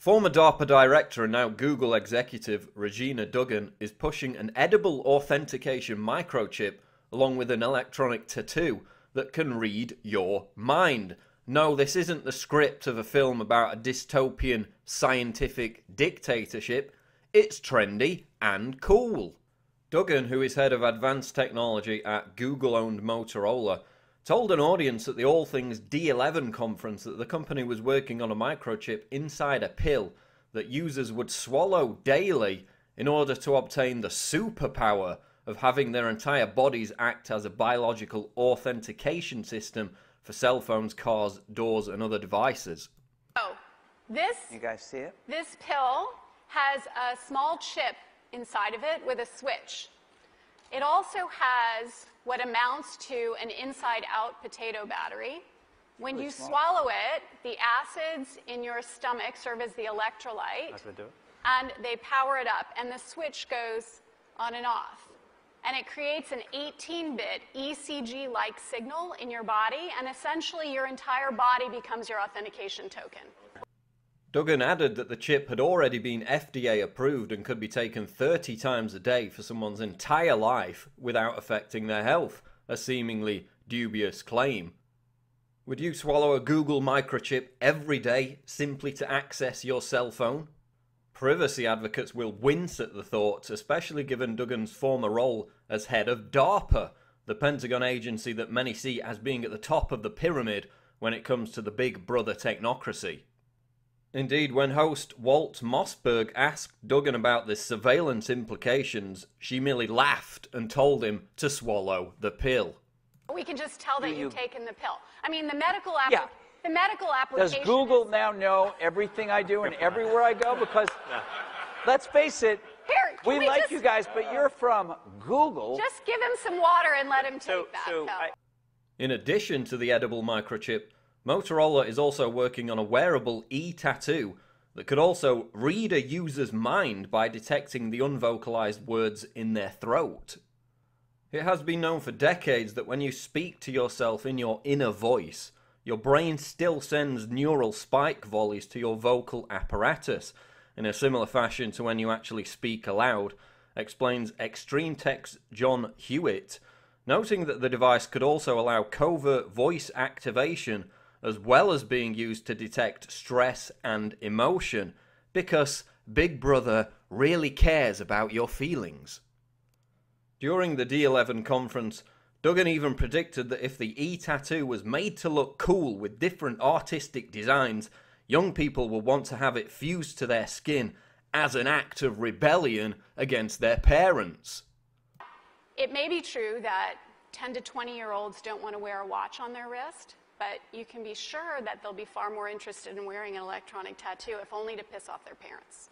Former DARPA director and now Google executive Regina Duggan is pushing an edible authentication microchip along with an electronic tattoo that can read your mind. No, this isn't the script of a film about a dystopian scientific dictatorship. It's trendy and cool. Duggan, who is head of advanced technology at Google-owned Motorola, told an audience at the All Things D11 conference that the company was working on a microchip inside a pill that users would swallow daily in order to obtain the superpower of having their entire bodies act as a biological authentication system for cell phones, cars, doors, and other devices. Oh, You guys see it? this pill has a small chip inside of it with a switch. It also has what amounts to an inside-out potato battery. When you swallow it, the acids in your stomach serve as the electrolyte, and they power it up, and the switch goes on and off. And it creates an 18-bit ECG-like signal in your body, and essentially your entire body becomes your authentication token. Duggan added that the chip had already been FDA approved and could be taken 30 times a day for someone's entire life without affecting their health, a seemingly dubious claim. Would you swallow a Google microchip every day simply to access your cell phone? Privacy advocates will wince at the thought, especially given Duggan's former role as head of DARPA, the Pentagon agency that many see as being at the top of the pyramid when it comes to the big brother technocracy. Indeed, when host Walt Mossberg asked Duggan about the surveillance implications, she merely laughed and told him to swallow the pill. We can just tell that you've taken the pill. I mean, the medical application. Does Google now know everything I do and everywhere I go? Because, let's face it, we like you guys, but you're from Google. Just give him some water and let him take that pill. In addition to the edible microchip, Motorola is also working on a wearable e-tattoo that could also read a user's mind by detecting the unvocalized words in their throat. It has been known for decades that when you speak to yourself in your inner voice, your brain still sends neural spike volleys to your vocal apparatus, in a similar fashion to when you actually speak aloud, explains Extreme Tech's John Hewitt, noting that the device could also allow covert voice activation as well as being used to detect stress and emotion, because Big Brother really cares about your feelings. During the D11 conference, Duggan even predicted that if the e-tattoo was made to look cool with different artistic designs, young people will want to have it fused to their skin as an act of rebellion against their parents. It may be true that 10 to 20-year-olds don't want to wear a watch on their wrist, but you can be sure that they'll be far more interested in wearing an electronic tattoo, if only to piss off their parents.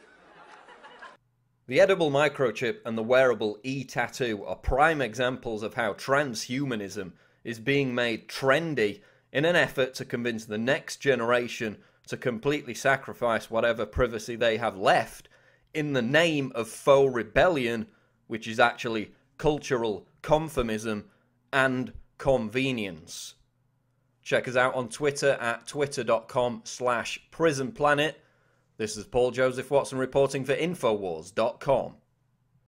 The edible microchip and the wearable e-tattoo are prime examples of how transhumanism is being made trendy in an effort to convince the next generation to completely sacrifice whatever privacy they have left in the name of faux rebellion, which is actually cultural conformism and convenience. Check us out on Twitter at twitter.com/prisonplanet. This is Paul Joseph Watson reporting for Infowars.com.